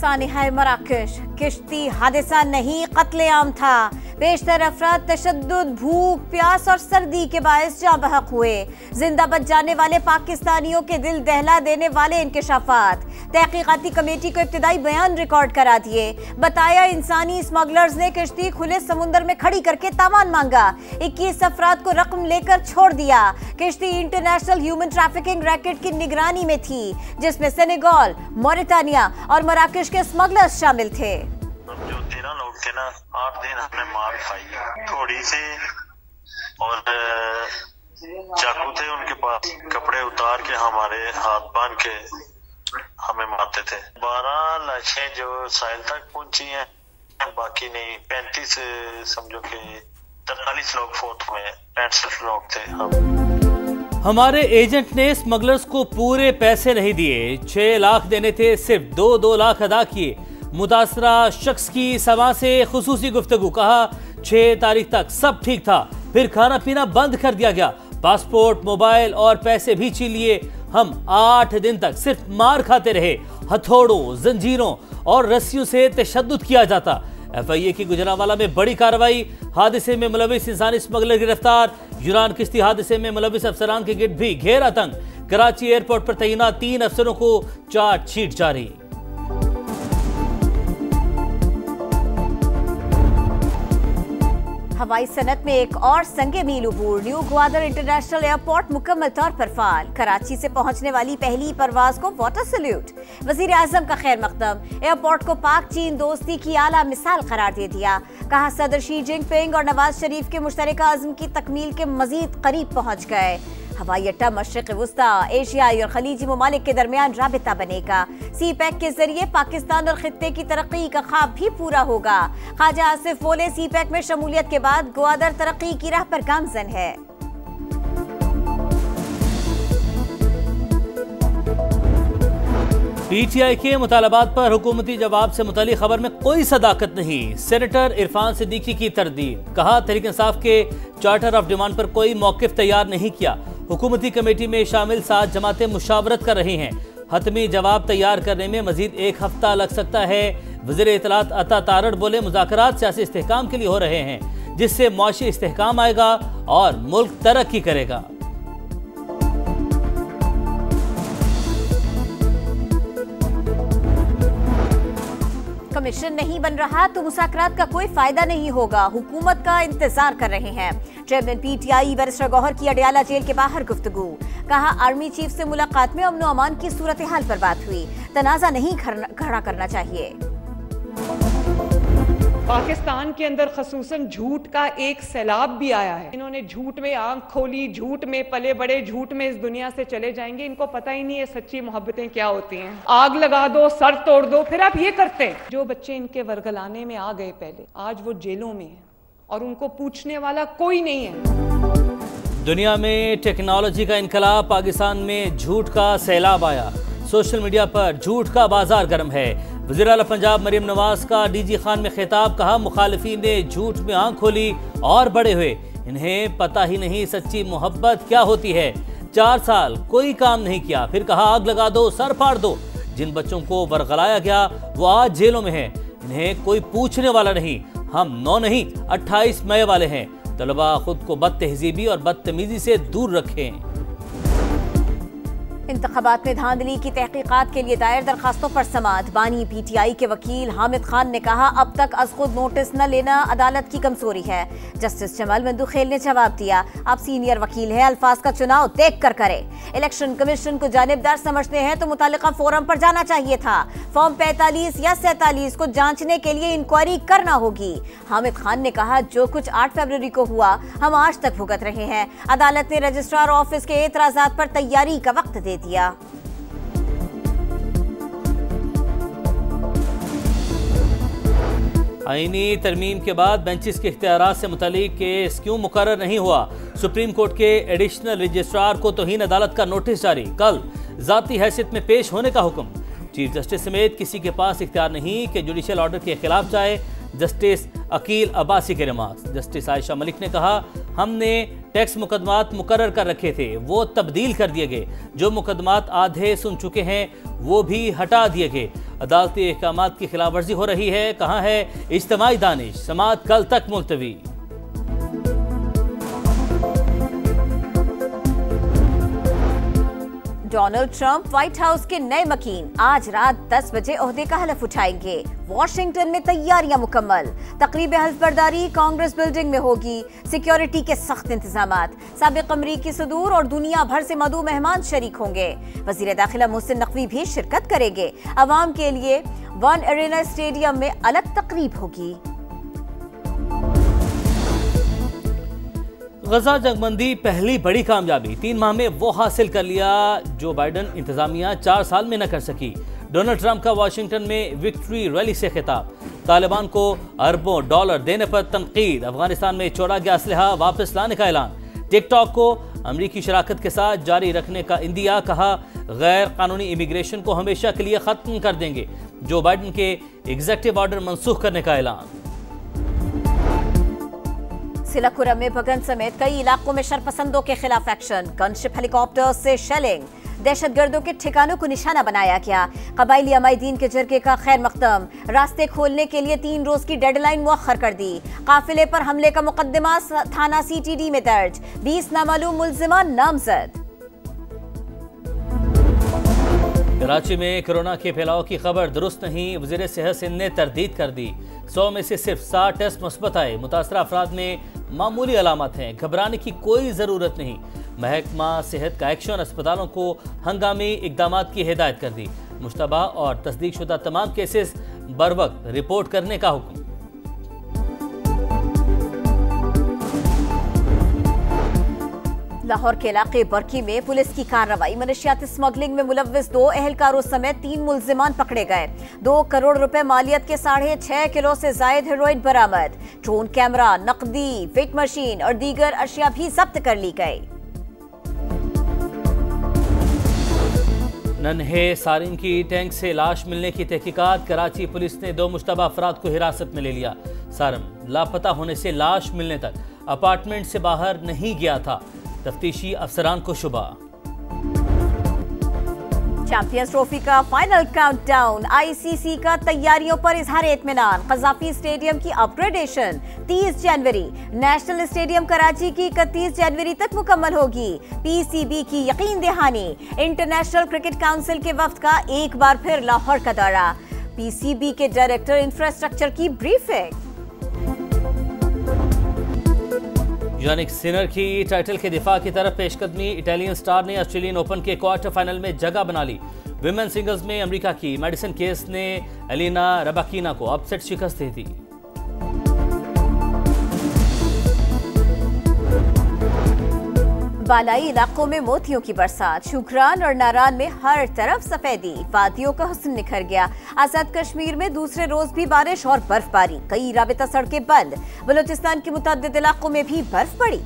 सानिहाए मराकश, किश्ती हादसा नहीं कत्लेआम था। बेशतर अफराद तशद्दुद, भूख, प्यास और सर्दी के बायस जाँ बहक हुए। जिंदा बच जाने वाले पाकिस्तानियों के दिल दहला देने वाले इंकशाफात। तहकीकाती कमेटी को इब्तिदाई बयान रिकॉर्ड करा दिए। बताया इंसानी स्मगलर्स ने किश्ती खुले समुद्र में खड़ी करके तावान मांगा। 21 अफराद को रकम लेकर छोड़ दिया। किश्ती इंटरनेशनल ह्यूमन ट्रैफिकिंग रैकेट की निगरानी में थी, जिसमें सेनेगल, मॉरिटानिया और मराकश के स्मगलर्स शामिल थे। जो 13 लोग थे ना, 8 दिन हमने मार खाई थोड़ी से, और चाकू थे उनके पास, कपड़े उतार के हमारे हाथ बांध के हमें मारते थे। 12 लाशें जो साहिल तक पहुंची हैं, बाकी नहीं। 35 समझो कि 43 लोग फोत हुए हैं, 65 लोग थे हम। हमारे एजेंट ने स्मगलर्स को पूरे पैसे नहीं दिए, 6 लाख देने थे, सिर्फ 2 लाख अदा किए। मुतासरा शख्स की समा से खुसूसी गुफ्तगू, कहा 6 तारीख तक सब ठीक था, फिर खाना पीना बंद कर दिया गया, पासपोर्ट, मोबाइल और पैसे भी छीन लिए। हम 8 दिन तक सिर्फ मार खाते रहे, हथौड़ों, जंजीरों और रस्सियों से तशद्दुद किया जाता। FIA की गुजरांवाला में बड़ी कार्रवाई, हादसे में मुलविस इंसानी स्मगलर गिरफ्तार। यूरान किश्ती हादसे में मुलविस अफसरान के गिर्द भी घेर आतंक। कराची एयरपोर्ट पर तैनात 3 अफसरों को चार्जशीट जारी। हवाई सनत में एक और संगे मील अबूर। न्यू ग्वादर इंटरनेशनल एयरपोर्ट मुकम्मल तौर पर फाल। कराची से पहुंचने वाली पहली परवाज को वाटर सल्यूट। वजीर आजम का खैर मकदम। एयरपोर्ट को पाक चीन दोस्ती की आला मिसाल करार दे दिया। कहा सदर शी जिनपिंग और नवाज शरीफ के मुश्तरका अज़्म की तकमील के मजीद करीब पहुंच गए। हवाई अड्डा मशरिक़ वुस्ता, एशियाई और खलीजी ममालिक के दरमियान राबिता बनेगा। सी पैक के जरिए पाकिस्तान और खित्ते की तरक्की का ख्वाब भी पूरा होगा। ख्वाजा आसिफ बोले, सी पैक में शमूलियत के बाद ग्वादर तरक्की की राह पर गामजन है। PTI के मुतालबात पर हुकूमती जवाब से मुतालिक खबर में कोई सदाकत नहीं। सेनेटर इरफान सिद्दीकी की तरदीद, कहा तहरीक इंसाफ के चार्टर ऑफ डिमांड पर कोई मौक़िफ़ तैयार नहीं किया। हुकूमती कमेटी में शामिल 7 जमातें मुशावरत कर रही हैं। हतमी जवाब तैयार करने में मजीद 1 हफ्ता लग सकता है। वज़ीर इत्तलात अता तारड़ बोले, मुज़ाकरात सियासी इस्तेहकाम के लिए हो रहे हैं, जिससे मुआशी इस्तेहकाम आएगा और मुल्क तरक्की करेगा। कमीशन नहीं बन रहा तो मुज़ाकरात का कोई फायदा नहीं होगा, हुकूमत का इंतजार कर रहे हैं। चेयरमैन PTI बैरिस्टर गौहर की अडयाला जेल के बाहर गुफ्तगू। कहा आर्मी चीफ से मुलाकात में अमन अमान की सूरत हाल पर बात हुई, तनाज़ा नहीं खड़ा करना चाहिए। पाकिस्तान के अंदर खसूसन झूठ का एक सैलाब भी आया है। इन्होंने झूठ में आंख खोली, झूठ में पले बड़े, झूठ में इस दुनिया से चले जाएंगे। इनको पता ही नहीं है सच्ची मोहब्बतें क्या होती हैं। आग लगा दो, सर तोड़ दो, फिर आप ये करते हैं। जो बच्चे इनके वरगलाने में आ गए पहले, आज वो जेलों में हैं और उनको पूछने वाला कोई नहीं है। दुनिया में टेक्नोलॉजी का इनकलाब, पाकिस्तान में झूठ का सैलाब आया। सोशल मीडिया पर झूठ का बाजार गर्म है। वज़ीर आला पंजाब मरियम नवाज का DG खान में खिताब, कहा मुखालिफिन ने झूठ में आंख खोली और बड़े हुए, इन्हें पता ही नहीं सच्ची मोहब्बत क्या होती है। 4 साल कोई काम नहीं किया, फिर कहा आग लगा दो, सर फाड़ दो। जिन बच्चों को बरगलाया गया वो आज जेलों में हैं, इन्हें कोई पूछने वाला नहीं। हम 9 नहीं 28 मई वाले हैं। तलबा खुद को बदतहजीबी और बदतमीजी से दूर रखें। इंतखाबात में धांधली की तहकीकात के लिए दायर दरखास्तों पर समाअत। बानी PTI के वकील हामिद खान ने कहा अब तक अज खुद नोटिस न लेना अदालत की कमजोरी है। जस्टिस जमाल मंदुखेल ने जवाब दिया, आप सीनियर वकील हैं, अल्फाज का चुनाव देख कर करें। इलेक्शन कमीशन को जानिबदार समझते हैं तो मुतालिका फोरम पर जाना चाहिए था। फॉर्म 45 या 47 को जांचने के लिए इंक्वायरी करना होगी। हामिद खान ने कहा जो कुछ 8 फरवरी को हुआ हम आज तक भुगत रहे हैं। अदालत ने रजिस्ट्रार ऑफिस के एतराजात पर तैयारी का वक्त दे दिया। आईनी तरमीम के बाद बेंचेस के इख्तियारात से मुतालिक केस क्यों मुकर्रर नहीं हुआ? सुप्रीम कोर्ट के एडिशनल रजिस्ट्रार को तौहीन अदालत का नोटिस जारी, कल जाती हैसियत में पेश होने का हुक्म। चीफ जस्टिस समेत किसी के पास इख्तियार नहीं कि जुडिशल ऑर्डर के खिलाफ जाए। जस्टिस अकील अब्बासी के रिमार्क्स। जस्टिस आयशा मलिक ने कहा हमने टैक्स मुकदमात मुकर्रर कर रखे थे, वो तब्दील कर दिए गए। जो मुकदमात आधे सुन चुके हैं वो भी हटा दिए गए। अदालती अहकाम की खिलाफ वर्जी हो रही है। कहाँ है इज्तिमाई दानिश? समाअत कल तक मुलतवी। डोनाल्ड ट्रंप व्हाइट हाउस के नए मकीन आज रात 10 बजे ओहदे का हलफ उठाएंगे। वॉशिंगटन में तैयारियां मुकम्मल। तकरीब हल्फबरदारी कांग्रेस बिल्डिंग में होगी। सिक्योरिटी के सख्त इंतजामात। साबिक अमरीकी सदूर और दुनिया भर से मदऊ मेहमान शरीक होंगे। वजीर दाखिला मोहसिन नकवी भी शिरकत करेंगे। अवाम के लिए वन एरेना स्टेडियम में अलग तकरीब होगी। गजा जंगबंदी पहली बड़ी कामयाबी। 3 माह में वो हासिल कर लिया जो बाइडन इंतजामिया 4 साल में न कर सकी। डोनाल्ड ट्रंप का वाशिंगटन में विक्ट्री रैली से खिताब। तालिबान को अरबों डॉलर देने पर तनकीद। अफगानिस्तान में चोरा गया असलहा वापस लाने का ऐलान। टिकटॉक को अमरीकी शराकत के साथ जारी रखने का इंदिया। कहा गैर कानूनी इमिग्रेशन को हमेशा के लिए खत्म कर देंगे। जो बाइडन के एग्जीक्यूटिव ऑर्डर मनसूख करने का ऐलान। सिलाकुरम में भगन समेत कई इलाकों में शरपसंदों के खिलाफ एक्शन। गनशिप हेलीकॉप्टर से शेलिंग। दहशतगर्दों के ठिकानों को निशाना बनाया गया। कबायली अमायदीन के जरगे का खैर मकदम। रास्ते खोलने के लिए 3 रोज की डेडलाइन मुअख्खर कर दी। काफिले पर हमले का मुकदमा थाना CTD में दर्ज। 20 नामालूम मुल्जिमान नामजद। कराची में कोरोना के फैलाव की खबर दुरुस्त नहीं। वज़ीर सेहत सिंध ने तरदीद कर दी। 100 में से सिर्फ 60 टेस्ट मुस्बत आए। मुतासरा अफराद में मामूली अलामत हैं। घबराने की कोई ज़रूरत नहीं। महकमा सेहत का एक्शन। अस्पतालों को हंगामी इकदाम की हिदायत कर दी। मुश्तबा और तस्दीक शुदा तमाम केसेस बरवक्त रिपोर्ट करने का हुक्म। लाहौर के इलाके बरकी में पुलिस की कार्रवाई। मनशियाती स्मगलिंग में मुलव्विस 2 एहलकारों समेत 3 मुल्जिमान पकड़े गए। 2 करोड़ रुपए मालियत के 6.5 किलो से जायद हेरोइन बरामद। ड्रोन कैमरा, नकदी, वेट मशीन और दीगर अशिया भी जब्त कर ली गई। नन्हे सारिन की टैंक से लाश मिलने की तहकीकात। कराची पुलिस ने 2 मुश्तबा अफराद को हिरासत में ले लिया। सारन लापता होने से लाश मिलने तक अपार्टमेंट से बाहर नहीं गया था। तफ्तीशी अफसरान को शुबा। चैंपियंस ट्रॉफी का फाइनल काउंटडाउन। ICC का तैयारियों पर इजहार इत्मीनान। कज़ाफी स्टेडियम की अपग्रेडेशन 30 जनवरी। नेशनल स्टेडियम कराची की 31 जनवरी तक मुकम्मल होगी। PCB की यकीन दहानी। इंटरनेशनल क्रिकेट काउंसिल के वफ्द का एक बार फिर लाहौर का दौरा। PCB के डायरेक्टर इंफ्रास्ट्रक्चर की ब्रीफिंग। यानिक सिनर की टाइटल के दिफा की तरफ पेशकदमी। इटालियन स्टार ने ऑस्ट्रेलियन ओपन के क्वार्टर फाइनल में जगह बना ली। विमेन सिंगल्स में अमेरिका की मैडिसन केस ने एलिना रबाकिना को अपसेट शिकस्त दे दी। बालाई इलाकों में मोतियों की बरसात। शुक्रान और नारान में हर तरफ सफेदी। वादियों का हुस्न निखर गया। आजाद कश्मीर में दूसरे रोज भी बारिश और बर्फबारी। कई राबिता सड़कें बंद। बलूचिस्तान के मुतअद्दिद इलाकों में भी बर्फ पड़ी।